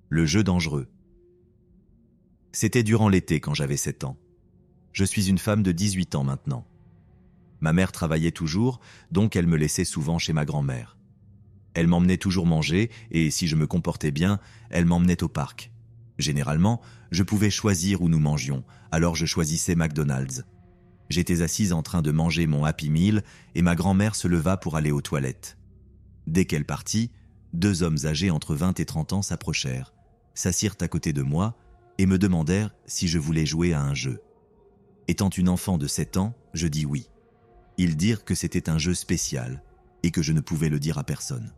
Le jeu dangereux. C'était durant l'été quand j'avais 7 ans. Je suis une femme de 18 ans maintenant. Ma mère travaillait toujours, donc elle me laissait souvent chez ma grand-mère. Elle m'emmenait toujours manger et si je me comportais bien, elle m'emmenait au parc. Généralement, je pouvais choisir où nous mangions, alors je choisissais McDonald's. J'étais assise en train de manger mon Happy Meal et ma grand-mère se leva pour aller aux toilettes. Dès qu'elle partit, 2 hommes âgés entre 20 et 30 ans s'approchèrent, s'assirent à côté de moi et me demandèrent si je voulais jouer à un jeu. Étant une enfant de 7 ans, je dis oui. Ils dirent que c'était un jeu spécial et que je ne pouvais le dire à personne.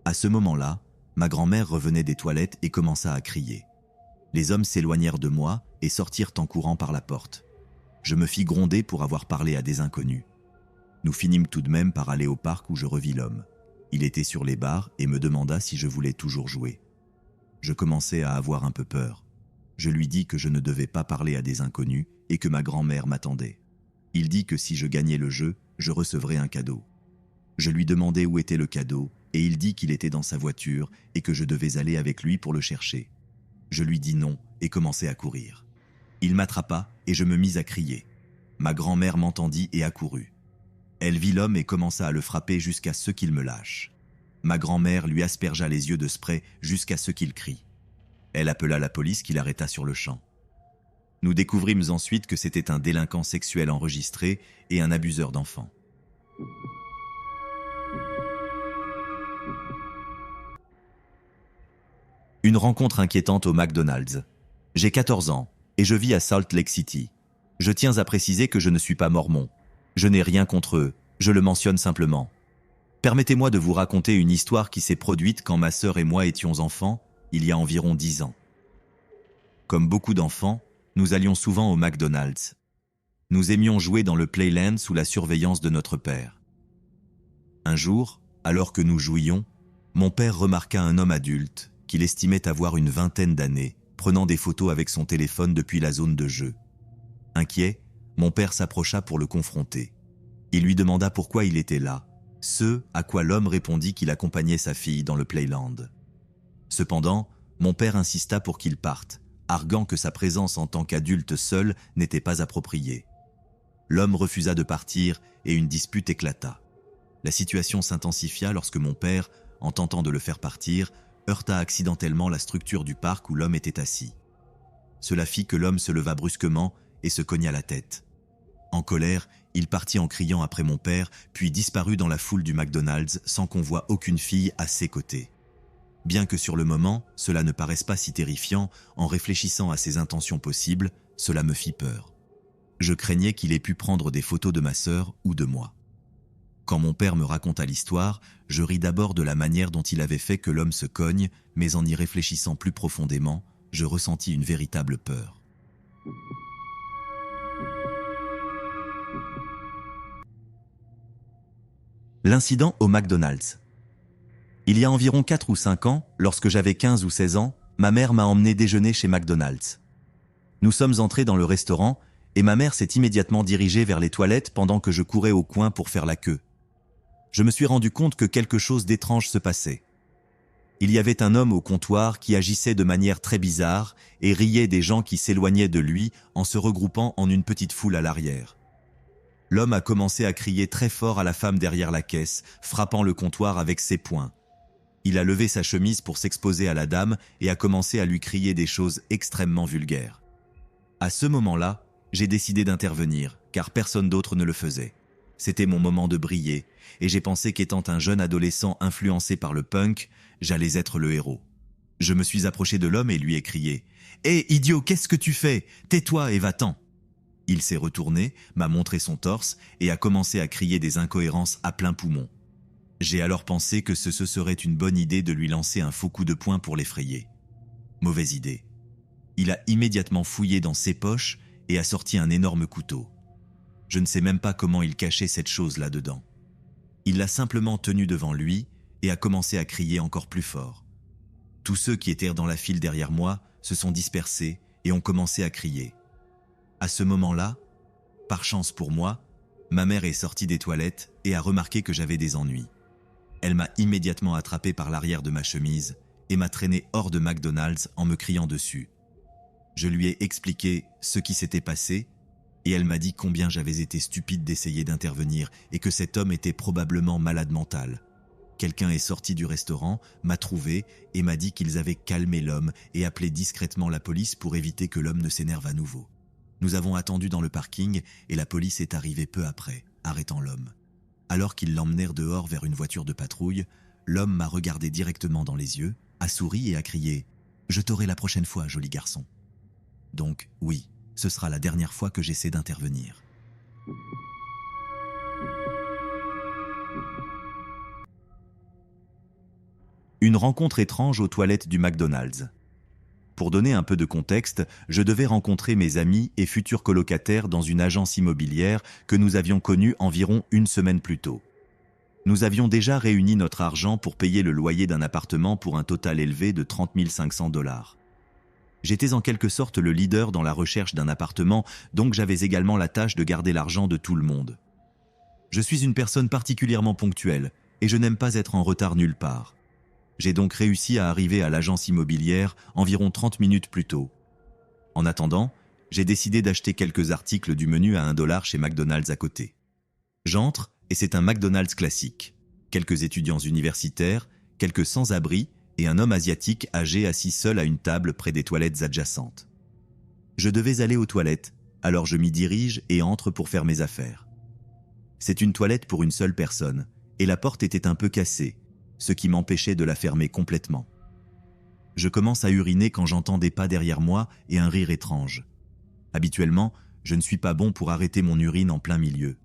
À ce moment-là, ma grand-mère revenait des toilettes et commença à crier. Les hommes s'éloignèrent de moi et sortirent en courant par la porte. Je me fis gronder pour avoir parlé à des inconnus. Nous finîmes tout de même par aller au parc où je revis l'homme. Il était sur les barres et me demanda si je voulais toujours jouer. Je commençais à avoir un peu peur. Je lui dis que je ne devais pas parler à des inconnus et que ma grand-mère m'attendait. Il dit que si je gagnais le jeu, je recevrais un cadeau. Je lui demandai où était le cadeau et il dit qu'il était dans sa voiture et que je devais aller avec lui pour le chercher. Je lui dis non et commençai à courir. Il m'attrapa et je me mis à crier. Ma grand-mère m'entendit et accourut. Elle vit l'homme et commença à le frapper jusqu'à ce qu'il me lâche. Ma grand-mère lui aspergea les yeux de spray jusqu'à ce qu'il crie. Elle appela la police qui l'arrêta sur le champ. Nous découvrîmes ensuite que c'était un délinquant sexuel enregistré et un abuseur d'enfants. Une rencontre inquiétante au McDonald's. J'ai 14 ans et je vis à Salt Lake City. Je tiens à préciser que je ne suis pas mormon. Je n'ai rien contre eux, je le mentionne simplement. Permettez-moi de vous raconter une histoire qui s'est produite quand ma sœur et moi étions enfants, il y a environ 10 ans. Comme beaucoup d'enfants, nous allions souvent au McDonald's. Nous aimions jouer dans le Playland sous la surveillance de notre père. Un jour, alors que nous jouions, mon père remarqua un homme adulte, qu'il estimait avoir une vingtaine d'années, prenant des photos avec son téléphone depuis la zone de jeu. Inquiet, mon père s'approcha pour le confronter. Il lui demanda pourquoi il était là, ce à quoi l'homme répondit qu'il accompagnait sa fille dans le Playland. Cependant, mon père insista pour qu'il parte, arguant que sa présence en tant qu'adulte seul n'était pas appropriée. L'homme refusa de partir et une dispute éclata. La situation s'intensifia lorsque mon père, en tentant de le faire partir, heurta accidentellement la structure du parc où l'homme était assis. Cela fit que l'homme se leva brusquement et se cogna la tête. En colère, il partit en criant après mon père, puis disparut dans la foule du McDonald's sans qu'on voie aucune fille à ses côtés. Bien que sur le moment, cela ne paraisse pas si terrifiant, en réfléchissant à ses intentions possibles, cela me fit peur. Je craignais qu'il ait pu prendre des photos de ma sœur ou de moi. Quand mon père me raconta l'histoire, je ris d'abord de la manière dont il avait fait que l'homme se cogne, mais en y réfléchissant plus profondément, je ressentis une véritable peur. L'incident au McDonald's. Il y a environ 4 ou 5 ans, lorsque j'avais 15 ou 16 ans, ma mère m'a emmené déjeuner chez McDonald's. Nous sommes entrés dans le restaurant et ma mère s'est immédiatement dirigée vers les toilettes pendant que je courais au coin pour faire la queue. Je me suis rendu compte que quelque chose d'étrange se passait. Il y avait un homme au comptoir qui agissait de manière très bizarre et riait des gens qui s'éloignaient de lui en se regroupant en une petite foule à l'arrière. L'homme a commencé à crier très fort à la femme derrière la caisse, frappant le comptoir avec ses poings. Il a levé sa chemise pour s'exposer à la dame et a commencé à lui crier des choses extrêmement vulgaires. À ce moment-là, j'ai décidé d'intervenir, car personne d'autre ne le faisait. C'était mon moment de briller, et j'ai pensé qu'étant un jeune adolescent influencé par le punk, j'allais être le héros. Je me suis approché de l'homme et lui ai crié « Hé, idiot, qu'est-ce que tu fais? Tais-toi et va-t'en !» Il s'est retourné, m'a montré son torse et a commencé à crier des incohérences à plein poumon. J'ai alors pensé que ce serait une bonne idée de lui lancer un faux coup de poing pour l'effrayer. Mauvaise idée. Il a immédiatement fouillé dans ses poches et a sorti un énorme couteau. Je ne sais même pas comment il cachait cette chose là-dedans. Il l'a simplement tenu devant lui et a commencé à crier encore plus fort. Tous ceux qui étaient dans la file derrière moi se sont dispersés et ont commencé à crier. À ce moment-là, par chance pour moi, Ma mère est sortie des toilettes et a remarqué que j'avais des ennuis. Elle m'a immédiatement attrapé par l'arrière de ma chemise et m'a traîné hors de McDonald's en me criant dessus. Je lui ai expliqué ce qui s'était passé et elle m'a dit combien j'avais été stupide d'essayer d'intervenir et que cet homme était probablement malade mental. Quelqu'un est sorti du restaurant, m'a trouvé et m'a dit qu'ils avaient calmé l'homme et appelé discrètement la police pour éviter que l'homme ne s'énerve à nouveau. Nous avons attendu dans le parking et la police est arrivée peu après, arrêtant l'homme. Alors qu'ils l'emmenèrent dehors vers une voiture de patrouille, l'homme m'a regardé directement dans les yeux, a souri et a crié « Je t'aurai la prochaine fois, joli garçon ». Donc, oui, ce sera la dernière fois que j'essaie d'intervenir. Une rencontre étrange aux toilettes du McDonald's. Pour donner un peu de contexte, je devais rencontrer mes amis et futurs colocataires dans une agence immobilière que nous avions connue environ une semaine plus tôt. Nous avions déjà réuni notre argent pour payer le loyer d'un appartement pour un total élevé de 30 500 $. J'étais en quelque sorte le leader dans la recherche d'un appartement, donc j'avais également la tâche de garder l'argent de tout le monde. Je suis une personne particulièrement ponctuelle et je n'aime pas être en retard nulle part. J'ai donc réussi à arriver à l'agence immobilière environ 30 minutes plus tôt. En attendant, j'ai décidé d'acheter quelques articles du menu à $1 chez McDonald's à côté. J'entre et c'est un McDonald's classique. Quelques étudiants universitaires, quelques sans-abri et un homme asiatique âgé assis seul à une table près des toilettes adjacentes. Je devais aller aux toilettes, alors je m'y dirige et entre pour faire mes affaires. C'est une toilette pour une seule personne et la porte était un peu cassée, ce qui m'empêchait de la fermer complètement. Je commence à uriner quand j'entends des pas derrière moi et un rire étrange. Habituellement, je ne suis pas bon pour arrêter mon urine en plein milieu.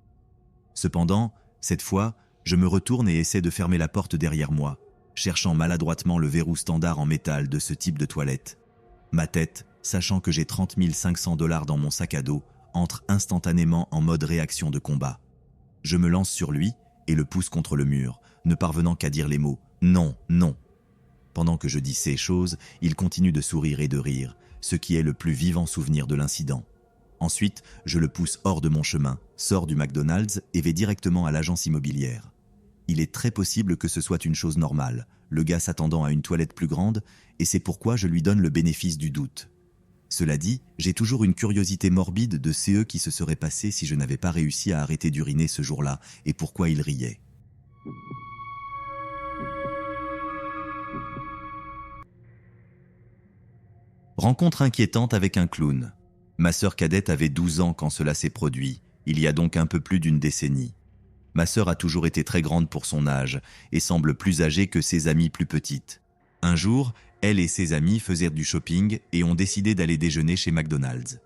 Cependant, cette fois, je me retourne et essaie de fermer la porte derrière moi, cherchant maladroitement le verrou standard en métal de ce type de toilette. Ma tête, sachant que j'ai 30 500 $ dans mon sac à dos, entre instantanément en mode réaction de combat. Je me lance sur lui et le pousse contre le mur, ne parvenant qu'à dire les mots « non, non ». Pendant que je dis ces choses, il continue de sourire et de rire, ce qui est le plus vivant souvenir de l'incident. Ensuite, je le pousse hors de mon chemin, sors du McDonald's et vais directement à l'agence immobilière. Il est très possible que ce soit une chose normale, le gars s'attendant à une toilette plus grande, et c'est pourquoi je lui donne le bénéfice du doute. Cela dit, j'ai toujours une curiosité morbide de ce qui se serait passé si je n'avais pas réussi à arrêter d'uriner ce jour-là, et pourquoi il riait. Rencontre inquiétante avec un clown. Ma sœur cadette avait 12 ans quand cela s'est produit, il y a donc un peu plus d'une décennie. Ma sœur a toujours été très grande pour son âge et semble plus âgée que ses amies plus petites. Un jour, elle et ses amies faisaient du shopping et ont décidé d'aller déjeuner chez McDonald's.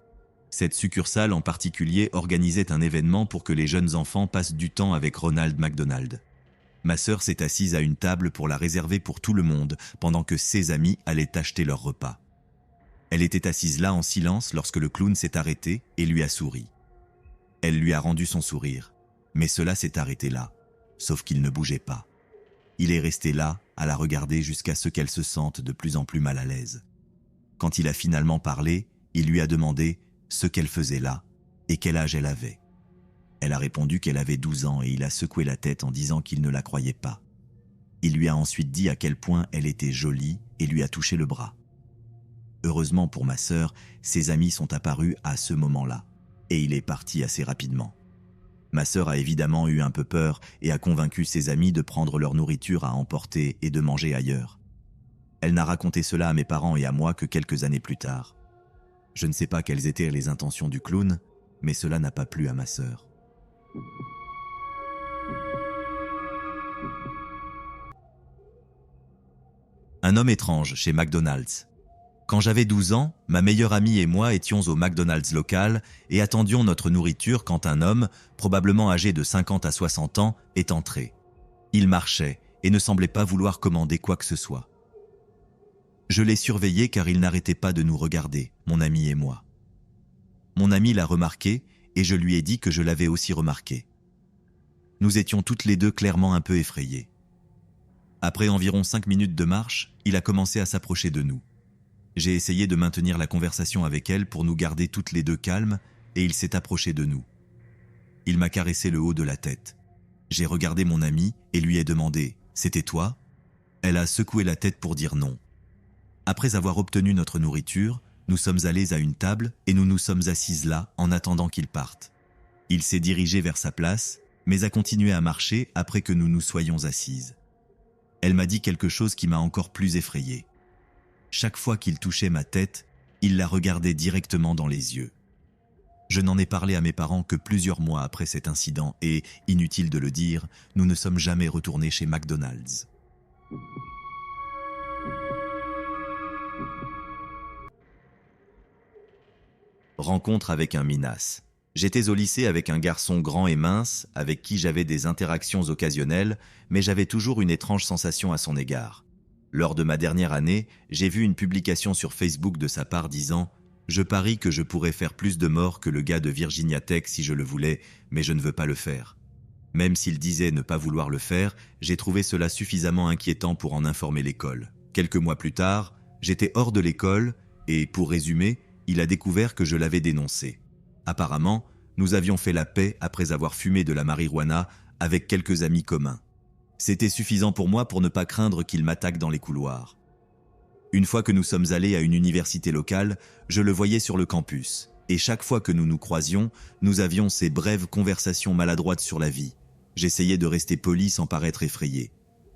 Cette succursale en particulier organisait un événement pour que les jeunes enfants passent du temps avec Ronald McDonald. Ma sœur s'est assise à une table pour la réserver pour tout le monde pendant que ses amis allaient acheter leur repas. Elle était assise là en silence lorsque le clown s'est arrêté et lui a souri. Elle lui a rendu son sourire, mais cela s'est arrêté là, sauf qu'il ne bougeait pas. Il est resté là, à la regarder jusqu'à ce qu'elle se sente de plus en plus mal à l'aise. Quand il a finalement parlé, il lui a demandé ce qu'elle faisait là et quel âge elle avait. Elle a répondu qu'elle avait 12 ans et il a secoué la tête en disant qu'il ne la croyait pas. Il lui a ensuite dit à quel point elle était jolie et lui a touché le bras. Heureusement pour ma sœur, ses amis sont apparus à ce moment-là, et il est parti assez rapidement. Ma sœur a évidemment eu un peu peur et a convaincu ses amis de prendre leur nourriture à emporter et de manger ailleurs. Elle n'a raconté cela à mes parents et à moi que quelques années plus tard. Je ne sais pas quelles étaient les intentions du clown, mais cela n'a pas plu à ma sœur. Un homme étrange chez McDonald's. Quand j'avais 12 ans, ma meilleure amie et moi étions au McDonald's local et attendions notre nourriture quand un homme, probablement âgé de 50 à 60 ans, est entré. Il marchait et ne semblait pas vouloir commander quoi que ce soit. Je l'ai surveillé car il n'arrêtait pas de nous regarder, mon ami et moi. Mon ami l'a remarqué et je lui ai dit que je l'avais aussi remarqué. Nous étions toutes les deux clairement un peu effrayées. Après environ 5 minutes de marche, il a commencé à s'approcher de nous. J'ai essayé de maintenir la conversation avec elle pour nous garder toutes les deux calmes et il s'est approché de nous. Il m'a caressé le haut de la tête. J'ai regardé mon amie et lui ai demandé « C'était toi ?» Elle a secoué la tête pour dire non. Après avoir obtenu notre nourriture, nous sommes allés à une table et nous nous sommes assises là en attendant qu'il parte. Il s'est dirigé vers sa place, mais a continué à marcher après que nous nous soyons assises. Elle m'a dit quelque chose qui m'a encore plus effrayée. Chaque fois qu'il touchait ma tête, il la regardait directement dans les yeux. Je n'en ai parlé à mes parents que plusieurs mois après cet incident et, inutile de le dire, nous ne sommes jamais retournés chez McDonald's. Rencontre avec un minace. J'étais au lycée avec un garçon grand et mince, avec qui j'avais des interactions occasionnelles, mais j'avais toujours une étrange sensation à son égard. Lors de ma dernière année, j'ai vu une publication sur Facebook de sa part disant « Je parie que je pourrais faire plus de morts que le gars de Virginia Tech si je le voulais, mais je ne veux pas le faire. » Même s'il disait ne pas vouloir le faire, j'ai trouvé cela suffisamment inquiétant pour en informer l'école. Quelques mois plus tard, j'étais hors de l'école et, pour résumer, il a découvert que je l'avais dénoncé. Apparemment, nous avions fait la paix après avoir fumé de la marijuana avec quelques amis communs. C'était suffisant pour moi pour ne pas craindre qu'il m'attaque dans les couloirs. Une fois que nous sommes allés à une université locale, je le voyais sur le campus. Et chaque fois que nous nous croisions, nous avions ces brèves conversations maladroites sur la vie. J'essayais de rester poli sans paraître effrayé.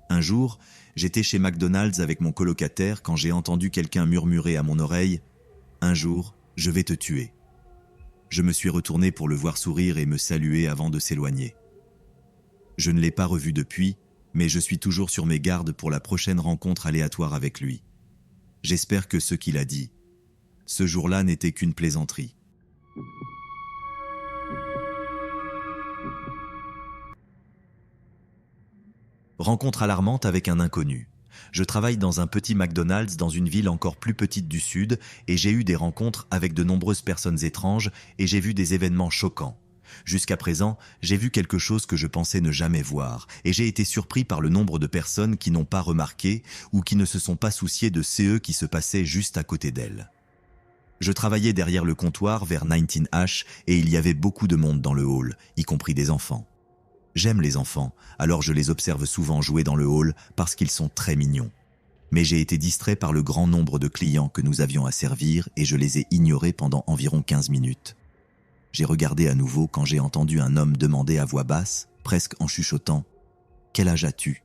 Un jour, j'étais chez McDonald's avec mon colocataire quand j'ai entendu quelqu'un murmurer à mon oreille « Un jour, je vais te tuer ». Je me suis retourné pour le voir sourire et me saluer avant de s'éloigner. Je ne l'ai pas revu depuis, mais je suis toujours sur mes gardes pour la prochaine rencontre aléatoire avec lui. J'espère que ce qu'il a dit, ce jour-là n'était qu'une plaisanterie. Rencontre alarmante avec un inconnu. Je travaille dans un petit McDonald's dans une ville encore plus petite du sud et j'ai eu des rencontres avec de nombreuses personnes étranges et j'ai vu des événements choquants. Jusqu'à présent, j'ai vu quelque chose que je pensais ne jamais voir et j'ai été surpris par le nombre de personnes qui n'ont pas remarqué ou qui ne se sont pas souciées de CE qui se passait juste à côté d'elles. Je travaillais derrière le comptoir vers 19H et il y avait beaucoup de monde dans le hall, y compris des enfants. J'aime les enfants, alors je les observe souvent jouer dans le hall parce qu'ils sont très mignons. Mais j'ai été distrait par le grand nombre de clients que nous avions à servir et je les ai ignorés pendant environ 15 minutes. J'ai regardé à nouveau quand j'ai entendu un homme demander à voix basse, presque en chuchotant « Quel âge as-tu »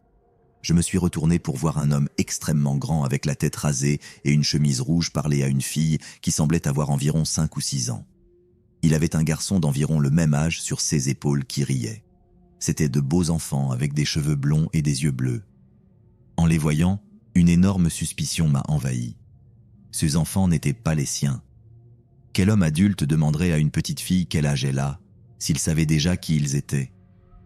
Je me suis retourné pour voir un homme extrêmement grand avec la tête rasée et une chemise rouge parler à une fille qui semblait avoir environ 5 ou 6 ans. Il avait un garçon d'environ le même âge sur ses épaules qui riait. C'étaient de beaux enfants avec des cheveux blonds et des yeux bleus. En les voyant, une énorme suspicion m'a envahi. Ces enfants n'étaient pas les siens. Quel homme adulte demanderait à une petite fille quel âge elle a, s'il savait déjà qui ils étaient?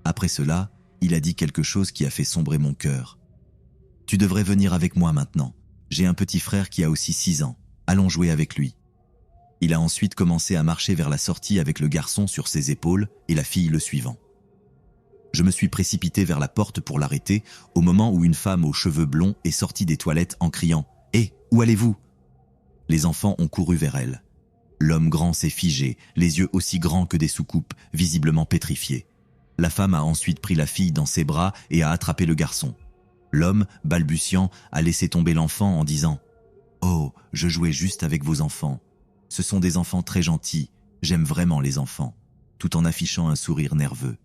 Après cela, il a dit quelque chose qui a fait sombrer mon cœur. « Tu devrais venir avec moi maintenant. J'ai un petit frère qui a aussi 6 ans. Allons jouer avec lui. » Il a ensuite commencé à marcher vers la sortie avec le garçon sur ses épaules et la fille le suivant. Je me suis précipité vers la porte pour l'arrêter au moment où une femme aux cheveux blonds est sortie des toilettes en criant « Hé, où allez-vous » Les enfants ont couru vers elle. L'homme grand s'est figé, les yeux aussi grands que des soucoupes, visiblement pétrifiés. La femme a ensuite pris la fille dans ses bras et a attrapé le garçon. L'homme, balbutiant, a laissé tomber l'enfant en disant « Oh, je jouais juste avec vos enfants. Ce sont des enfants très gentils, j'aime vraiment les enfants », tout en affichant un sourire nerveux.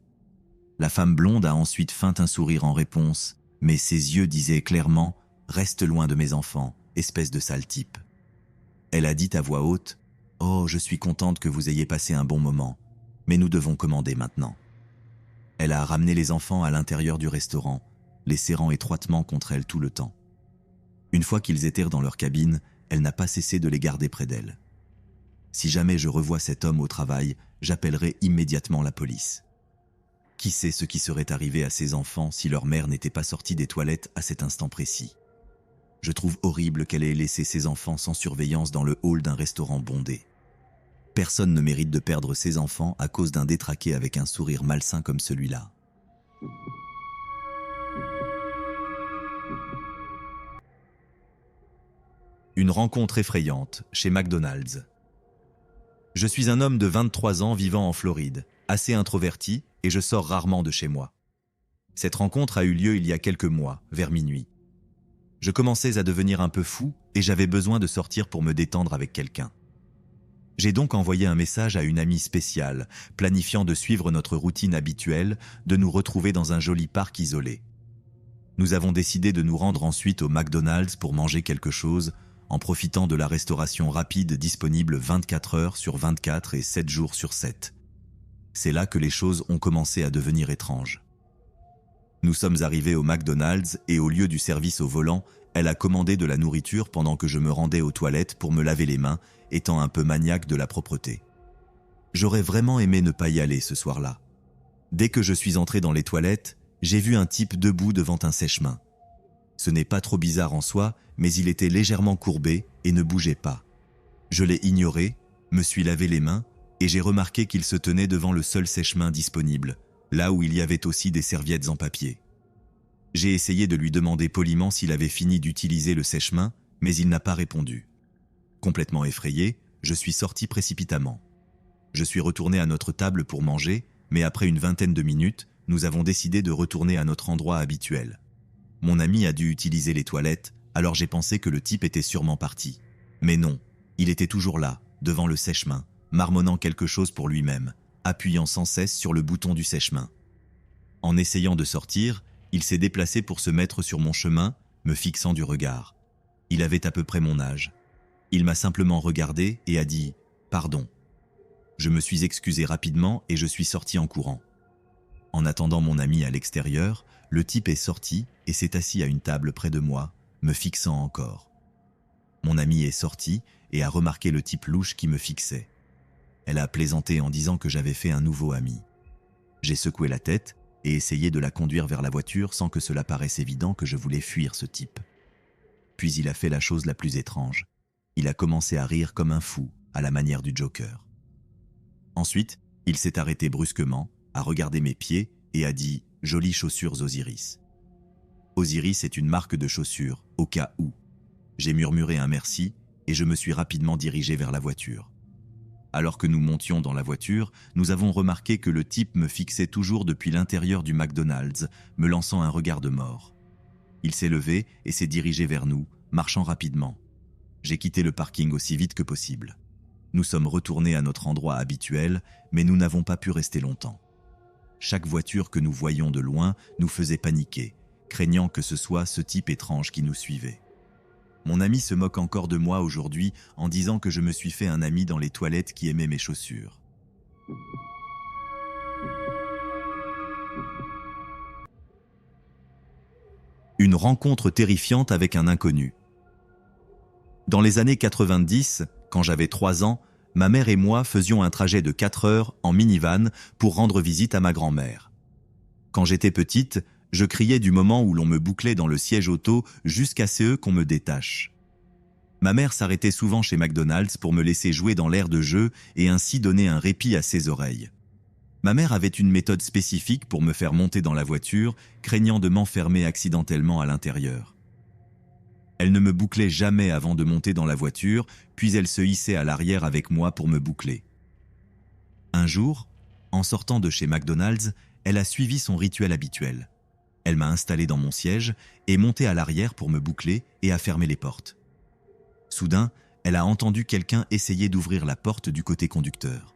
La femme blonde a ensuite feint un sourire en réponse, mais ses yeux disaient clairement « Reste loin de mes enfants, espèce de sale type ». Elle a dit à voix haute « Oh, je suis contente que vous ayez passé un bon moment, mais nous devons commander maintenant ». Elle a ramené les enfants à l'intérieur du restaurant, les serrant étroitement contre elle tout le temps. Une fois qu'ils étaient dans leur cabine, elle n'a pas cessé de les garder près d'elle. Si jamais je revois cet homme au travail, j'appellerai immédiatement la police. Qui sait ce qui serait arrivé à ces enfants si leur mère n'était pas sortie des toilettes à cet instant précis? Je trouve horrible qu'elle ait laissé ses enfants sans surveillance dans le hall d'un restaurant bondé. Personne ne mérite de perdre ses enfants à cause d'un détraqué avec un sourire malsain comme celui-là. Une rencontre effrayante chez McDonald's. Je suis un homme de 23 ans vivant en Floride. assez introverti et je sors rarement de chez moi. Cette rencontre a eu lieu il y a quelques mois, vers minuit. Je commençais à devenir un peu fou et j'avais besoin de sortir pour me détendre avec quelqu'un. J'ai donc envoyé un message à une amie spéciale, planifiant de suivre notre routine habituelle, de nous retrouver dans un joli parc isolé. Nous avons décidé de nous rendre ensuite au McDonald's pour manger quelque chose, en profitant de la restauration rapide disponible 24 heures sur 24 et 7 jours sur 7. C'est là que les choses ont commencé à devenir étranges. Nous sommes arrivés au McDonald's et au lieu du service au volant, elle a commandé de la nourriture pendant que je me rendais aux toilettes pour me laver les mains, étant un peu maniaque de la propreté. J'aurais vraiment aimé ne pas y aller ce soir-là. Dès que je suis entré dans les toilettes, j'ai vu un type debout devant un sèche-main. Ce n'est pas trop bizarre en soi, mais il était légèrement courbé et ne bougeait pas. Je l'ai ignoré, me suis lavé les mains et j'ai remarqué qu'il se tenait devant le seul sèche-main disponible, là où il y avait aussi des serviettes en papier. J'ai essayé de lui demander poliment s'il avait fini d'utiliser le sèche-main, mais il n'a pas répondu. Complètement effrayé, je suis sorti précipitamment. Je suis retourné à notre table pour manger, mais après une vingtaine de minutes, nous avons décidé de retourner à notre endroit habituel. Mon ami a dû utiliser les toilettes, alors j'ai pensé que le type était sûrement parti. Mais non, il était toujours là, devant le sèche-main, marmonnant quelque chose pour lui-même, appuyant sans cesse sur le bouton du sèche-main. En essayant de sortir, il s'est déplacé pour se mettre sur mon chemin, me fixant du regard. Il avait à peu près mon âge. Il m'a simplement regardé et a dit « Pardon ». Je me suis excusé rapidement et je suis sorti en courant. En attendant mon ami à l'extérieur, le type est sorti et s'est assis à une table près de moi, me fixant encore. Mon amie est sortie et a remarqué le type louche qui me fixait. Elle a plaisanté en disant que j'avais fait un nouveau ami. J'ai secoué la tête et essayé de la conduire vers la voiture sans que cela paraisse évident que je voulais fuir ce type. Puis il a fait la chose la plus étrange. Il a commencé à rire comme un fou, à la manière du Joker. Ensuite, il s'est arrêté brusquement, a regardé mes pieds et a dit « Jolies chaussures Osiris ». Osiris est une marque de chaussures, au cas où. J'ai murmuré un merci et je me suis rapidement dirigé vers la voiture. Alors que nous montions dans la voiture, nous avons remarqué que le type me fixait toujours depuis l'intérieur du McDonald's, me lançant un regard de mort. Il s'est levé et s'est dirigé vers nous, marchant rapidement. J'ai quitté le parking aussi vite que possible. Nous sommes retournés à notre endroit habituel, mais nous n'avons pas pu rester longtemps. Chaque voiture que nous voyions de loin nous faisait paniquer, craignant que ce soit ce type étrange qui nous suivait. Mon ami se moque encore de moi aujourd'hui en disant que je me suis fait un ami dans les toilettes qui aimait mes chaussures. Une rencontre terrifiante avec un inconnu. Dans les années 90, quand j'avais 3 ans, ma mère et moi faisions un trajet de 4 heures en minivan pour rendre visite à ma grand-mère. Quand j'étais petite, je criais du moment où l'on me bouclait dans le siège auto jusqu'à ce qu'on me détache. Ma mère s'arrêtait souvent chez McDonald's pour me laisser jouer dans l'aire de jeu et ainsi donner un répit à ses oreilles. Ma mère avait une méthode spécifique pour me faire monter dans la voiture, craignant de m'enfermer accidentellement à l'intérieur. Elle ne me bouclait jamais avant de monter dans la voiture, puis elle se hissait à l'arrière avec moi pour me boucler. Un jour, en sortant de chez McDonald's, elle a suivi son rituel habituel. Elle m'a installé dans mon siège et monté à l'arrière pour me boucler et a fermé les portes. Soudain, elle a entendu quelqu'un essayer d'ouvrir la porte du côté conducteur.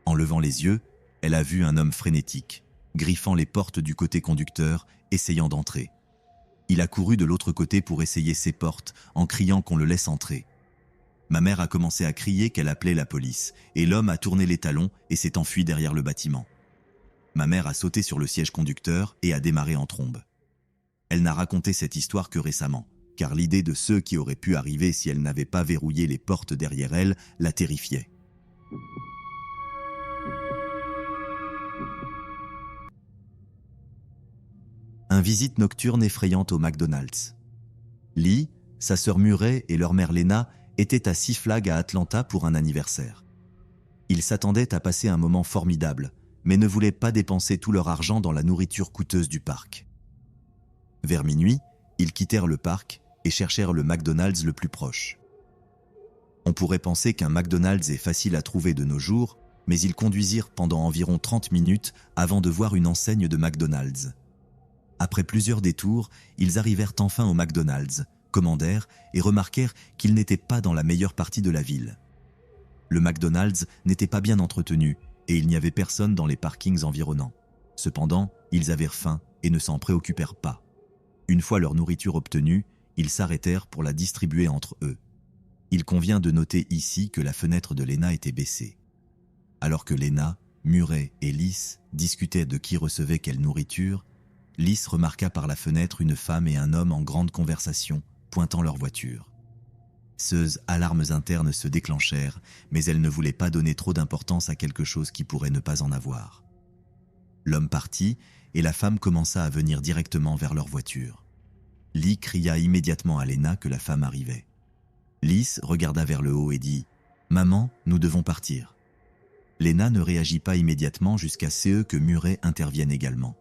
En levant les yeux, elle a vu un homme frénétique, griffant les portes du côté conducteur, essayant d'entrer. Il a couru de l'autre côté pour essayer ses portes, en criant qu'on le laisse entrer. Ma mère a commencé à crier qu'elle appelait la police, et l'homme a tourné les talons et s'est enfui derrière le bâtiment. Ma mère a sauté sur le siège conducteur et a démarré en trombe. Elle n'a raconté cette histoire que récemment, car l'idée de ce qui aurait pu arriver si elle n'avait pas verrouillé les portes derrière elle la terrifiait. Une visite nocturne effrayante au McDonald's. Lee, sa sœur Murray et leur mère Lena étaient à Six Flags à Atlanta pour un anniversaire. Ils s'attendaient à passer un moment formidable, mais ne voulaient pas dépenser tout leur argent dans la nourriture coûteuse du parc. Vers minuit, ils quittèrent le parc et cherchèrent le McDonald's le plus proche. On pourrait penser qu'un McDonald's est facile à trouver de nos jours, mais ils conduisirent pendant environ 30 minutes avant de voir une enseigne de McDonald's. Après plusieurs détours, ils arrivèrent enfin au McDonald's, commandèrent et remarquèrent qu'ils n'étaient pas dans la meilleure partie de la ville. Le McDonald's n'était pas bien entretenu et il n'y avait personne dans les parkings environnants. Cependant, ils avaient faim et ne s'en préoccupèrent pas. Une fois leur nourriture obtenue, ils s'arrêtèrent pour la distribuer entre eux. Il convient de noter ici que la fenêtre de Lena était baissée. Alors que Lena, Murray et Liz discutaient de qui recevait quelle nourriture, Liz remarqua par la fenêtre une femme et un homme en grande conversation, pointant leur voiture. Ces alarmes internes se déclenchèrent, mais elle ne voulait pas donner trop d'importance à quelque chose qui pourrait ne pas en avoir. L'homme partit et la femme commença à venir directement vers leur voiture. Lee cria immédiatement à Lena que la femme arrivait. Liz regarda vers le haut et dit « Maman, nous devons partir ». Lena ne réagit pas immédiatement jusqu'à ce que Murray intervienne également.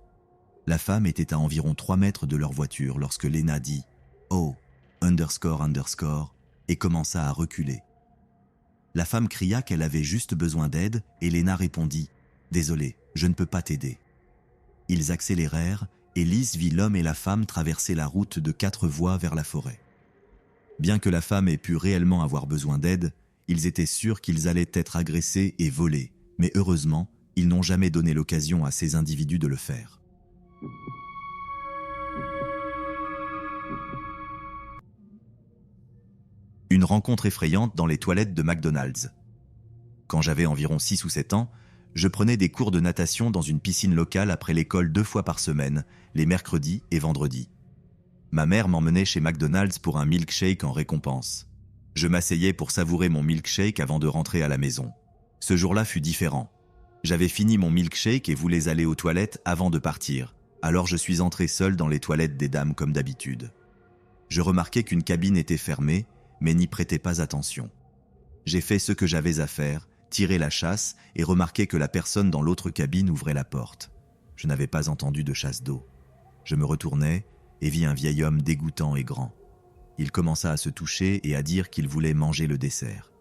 La femme était à environ 3 mètres de leur voiture lorsque Lena dit « Oh, !» et commença à reculer. La femme cria qu'elle avait juste besoin d'aide et Lena répondit « Désolé, je ne peux pas t'aider ». Ils accélérèrent et Liz vit l'homme et la femme traverser la route de 4 voies vers la forêt. Bien que la femme ait pu réellement avoir besoin d'aide, ils étaient sûrs qu'ils allaient être agressés et volés, mais heureusement, ils n'ont jamais donné l'occasion à ces individus de le faire. Une rencontre effrayante dans les toilettes de McDonald's. Quand j'avais environ 6 ou 7 ans, je prenais des cours de natation dans une piscine locale après l'école 2 fois par semaine, les mercredis et vendredis. Ma mère m'emmenait chez McDonald's pour un milkshake en récompense. Je m'asseyais pour savourer mon milkshake avant de rentrer à la maison. Ce jour-là fut différent. J'avais fini mon milkshake et voulais aller aux toilettes avant de partir, alors je suis entré seul dans les toilettes des dames comme d'habitude. Je remarquai qu'une cabine était fermée, mais n'y prêtais pas attention. J'ai fait ce que j'avais à faire, tiré la chasse et remarqué que la personne dans l'autre cabine ouvrait la porte. Je n'avais pas entendu de chasse d'eau. Je me retournai et vis un vieil homme dégoûtant et grand. Il commença à se toucher et à dire qu'il voulait manger le dessert.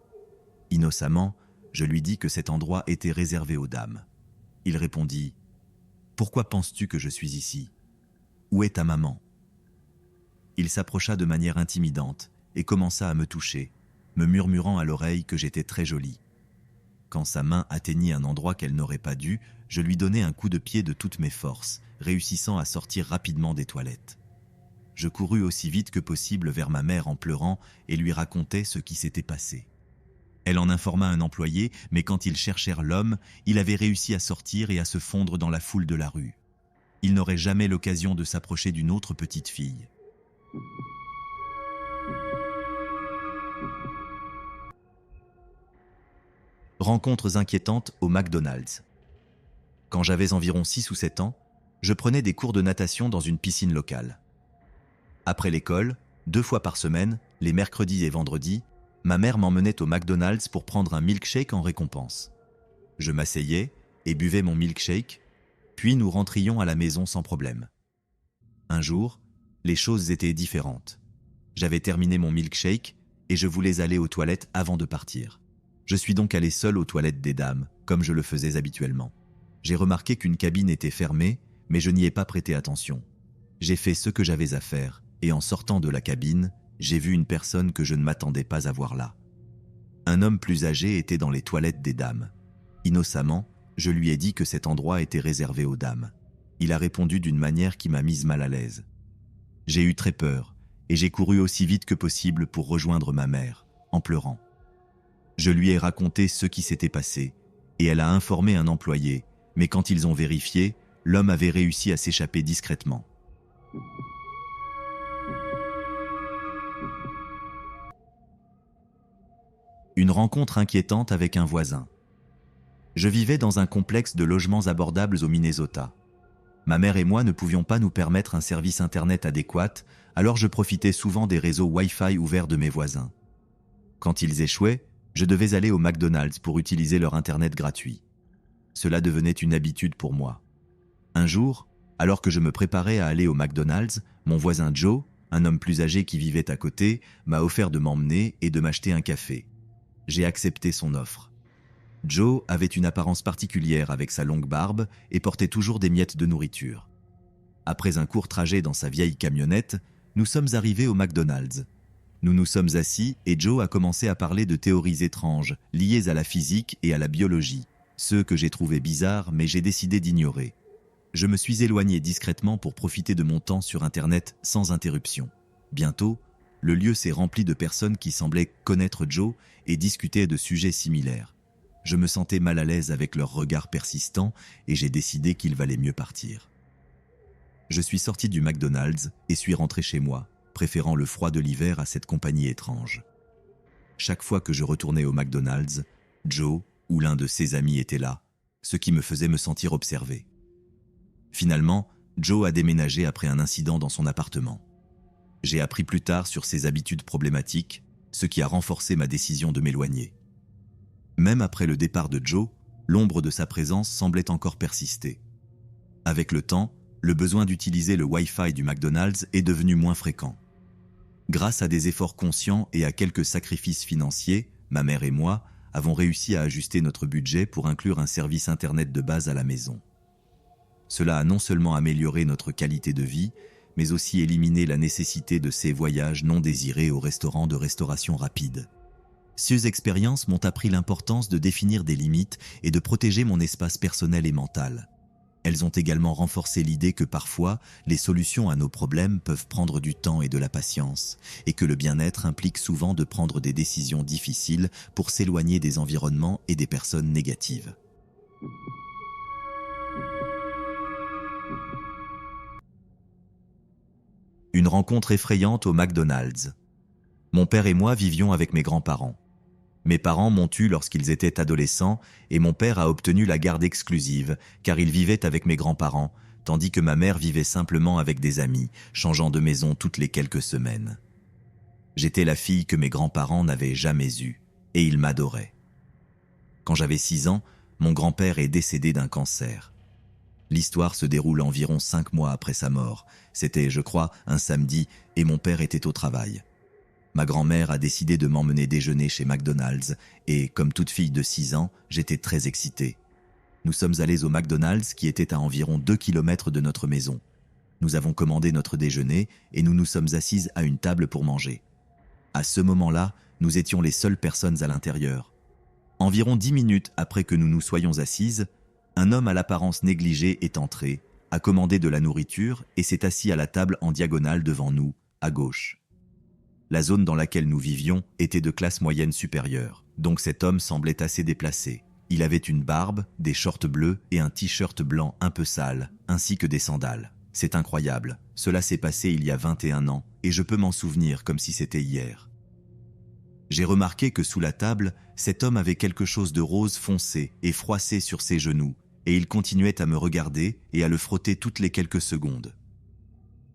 Innocemment, je lui dis que cet endroit était réservé aux dames. Il répondit « Pourquoi penses-tu que je suis ici? Où est ta maman ?» Il s'approcha de manière intimidante et commença à me toucher, me murmurant à l'oreille que j'étais très jolie. Quand sa main atteignit un endroit qu'elle n'aurait pas dû, je lui donnai un coup de pied de toutes mes forces, réussissant à sortir rapidement des toilettes. Je courus aussi vite que possible vers ma mère en pleurant et lui racontai ce qui s'était passé. Elle en informa un employé, mais quand ils cherchèrent l'homme, il avait réussi à sortir et à se fondre dans la foule de la rue. Il n'aurait jamais l'occasion de s'approcher d'une autre petite fille. Rencontres inquiétantes au McDonald's. Quand j'avais environ 6 ou 7 ans, je prenais des cours de natation dans une piscine locale. Après l'école, 2 fois par semaine, les mercredis et vendredis, ma mère m'emmenait au McDonald's pour prendre un milkshake en récompense. Je m'asseyais et buvais mon milkshake, puis nous rentrions à la maison sans problème. Un jour, les choses étaient différentes. J'avais terminé mon milkshake et je voulais aller aux toilettes avant de partir. Je suis donc allé seul aux toilettes des dames, comme je le faisais habituellement. J'ai remarqué qu'une cabine était fermée, mais je n'y ai pas prêté attention. J'ai fait ce que j'avais à faire, et en sortant de la cabine, j'ai vu une personne que je ne m'attendais pas à voir là. Un homme plus âgé était dans les toilettes des dames. Innocemment, je lui ai dit que cet endroit était réservé aux dames. Il a répondu d'une manière qui m'a mise mal à l'aise. J'ai eu très peur, et j'ai couru aussi vite que possible pour rejoindre ma mère, en pleurant. Je lui ai raconté ce qui s'était passé, et elle a informé un employé, mais quand ils ont vérifié, l'homme avait réussi à s'échapper discrètement. Une rencontre inquiétante avec un voisin. Je vivais dans un complexe de logements abordables au Minnesota. Ma mère et moi ne pouvions pas nous permettre un service internet adéquat, alors je profitais souvent des réseaux Wi-Fi ouverts de mes voisins. Quand ils échouaient, je devais aller au McDonald's pour utiliser leur internet gratuit. Cela devenait une habitude pour moi. Un jour, alors que je me préparais à aller au McDonald's, mon voisin Joe, un homme plus âgé qui vivait à côté, m'a offert de m'emmener et de m'acheter un café. J'ai accepté son offre. Joe avait une apparence particulière avec sa longue barbe et portait toujours des miettes de nourriture. Après un court trajet dans sa vieille camionnette, nous sommes arrivés au McDonald's. Nous nous sommes assis et Joe a commencé à parler de théories étranges liées à la physique et à la biologie, ceux que j'ai trouvés bizarres mais j'ai décidé d'ignorer. Je me suis éloigné discrètement pour profiter de mon temps sur Internet sans interruption. Bientôt, le lieu s'est rempli de personnes qui semblaient connaître Joe et discutaient de sujets similaires. Je me sentais mal à l'aise avec leurs regards persistants et j'ai décidé qu'il valait mieux partir. Je suis sorti du McDonald's et suis rentré chez moi, préférant le froid de l'hiver à cette compagnie étrange. Chaque fois que je retournais au McDonald's, Joe ou l'un de ses amis était là, ce qui me faisait me sentir observé. Finalement, Joe a déménagé après un incident dans son appartement. J'ai appris plus tard sur ses habitudes problématiques, ce qui a renforcé ma décision de m'éloigner. Même après le départ de Joe, l'ombre de sa présence semblait encore persister. Avec le temps, le besoin d'utiliser le Wi-Fi du McDonald's est devenu moins fréquent. Grâce à des efforts conscients et à quelques sacrifices financiers, ma mère et moi avons réussi à ajuster notre budget pour inclure un service Internet de base à la maison. Cela a non seulement amélioré notre qualité de vie, mais aussi éliminé la nécessité de ces voyages non désirés au restaurant de restauration rapide. Ces expériences m'ont appris l'importance de définir des limites et de protéger mon espace personnel et mental. Elles ont également renforcé l'idée que parfois, les solutions à nos problèmes peuvent prendre du temps et de la patience, et que le bien-être implique souvent de prendre des décisions difficiles pour s'éloigner des environnements et des personnes négatives. Une rencontre effrayante au McDonald's. Mon père et moi vivions avec mes grands-parents. Mes parents m'ont eu lorsqu'ils étaient adolescents et mon père a obtenu la garde exclusive car il vivait avec mes grands-parents, tandis que ma mère vivait simplement avec des amis, changeant de maison toutes les quelques semaines. J'étais la fille que mes grands-parents n'avaient jamais eue et ils m'adoraient. Quand j'avais 6 ans, mon grand-père est décédé d'un cancer. L'histoire se déroule environ 5 mois après sa mort. C'était, je crois, un samedi et mon père était au travail. Ma grand-mère a décidé de m'emmener déjeuner chez McDonald's et, comme toute fille de 6 ans, j'étais très excité. Nous sommes allés au McDonald's qui était à environ 2 kilomètres de notre maison. Nous avons commandé notre déjeuner et nous nous sommes assises à une table pour manger. À ce moment-là, nous étions les seules personnes à l'intérieur. Environ 10 minutes après que nous nous soyons assises, un homme à l'apparence négligée est entré, a commandé de la nourriture et s'est assis à la table en diagonale devant nous, à gauche. La zone dans laquelle nous vivions était de classe moyenne supérieure, donc cet homme semblait assez déplacé. Il avait une barbe, des shorts bleus et un t-shirt blanc un peu sale, ainsi que des sandales. C'est incroyable, cela s'est passé il y a 21 ans et je peux m'en souvenir comme si c'était hier. J'ai remarqué que sous la table, cet homme avait quelque chose de rose foncé et froissé sur ses genoux, et il continuait à me regarder et à le frotter toutes les quelques secondes.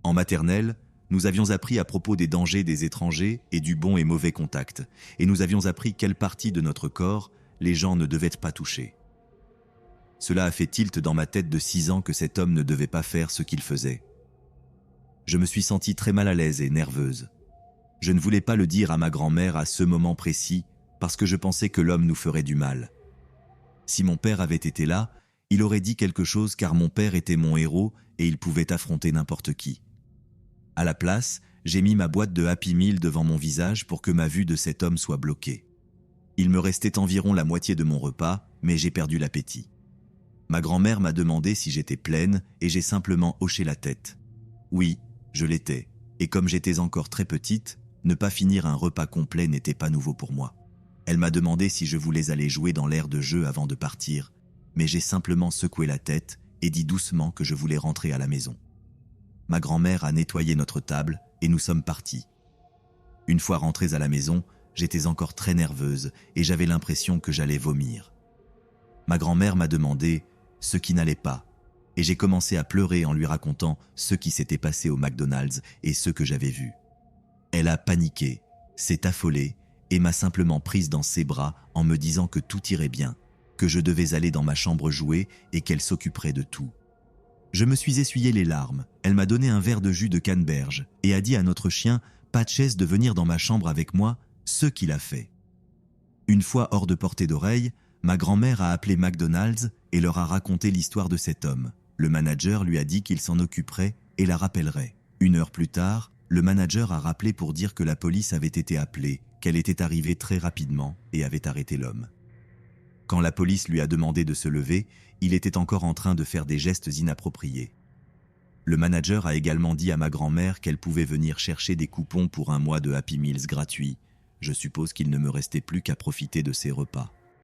En maternelle, nous avions appris à propos des dangers des étrangers et du bon et mauvais contact, et nous avions appris quelle partie de notre corps les gens ne devaient pas toucher. Cela a fait tilt dans ma tête de 6 ans que cet homme ne devait pas faire ce qu'il faisait. Je me suis sentie très mal à l'aise et nerveuse. Je ne voulais pas le dire à ma grand-mère à ce moment précis parce que je pensais que l'homme nous ferait du mal. Si mon père avait été là, il aurait dit quelque chose car mon père était mon héros et il pouvait affronter n'importe qui. À la place, j'ai mis ma boîte de Happy Meal devant mon visage pour que ma vue de cet homme soit bloquée. Il me restait environ la moitié de mon repas, mais j'ai perdu l'appétit. Ma grand-mère m'a demandé si j'étais pleine et j'ai simplement hoché la tête. Oui, je l'étais, et comme j'étais encore très petite, ne pas finir un repas complet n'était pas nouveau pour moi. Elle m'a demandé si je voulais aller jouer dans l'aire de jeu avant de partir, mais j'ai simplement secoué la tête et dit doucement que je voulais rentrer à la maison. Ma grand-mère a nettoyé notre table et nous sommes partis. Une fois rentrés à la maison, j'étais encore très nerveuse et j'avais l'impression que j'allais vomir. Ma grand-mère m'a demandé ce qui n'allait pas et j'ai commencé à pleurer en lui racontant ce qui s'était passé au McDonald's et ce que j'avais vu. Elle a paniqué, s'est affolée et m'a simplement prise dans ses bras en me disant que tout irait bien, que je devais aller dans ma chambre jouer et qu'elle s'occuperait de tout. Je me suis essuyé les larmes, elle m'a donné un verre de jus de canneberge et a dit à notre chien Patches de venir dans ma chambre avec moi, ce qu'il a fait. Une fois hors de portée d'oreille, Ma grand-mère a appelé McDonald's et leur a raconté l'histoire de cet homme. Le manager lui a dit qu'il s'en occuperait et la rappellerait. 1 heure plus tard, le manager a rappelé pour dire que la police avait été appelée, qu'elle était arrivée très rapidement et avait arrêté l'homme. Quand la police lui a demandé de se lever, il était encore en train de faire des gestes inappropriés. Le manager a également dit à ma grand-mère qu'elle pouvait venir chercher des coupons pour 1 mois de Happy Meals gratuits. Je suppose qu'il ne me restait plus qu'à profiter de ces repas.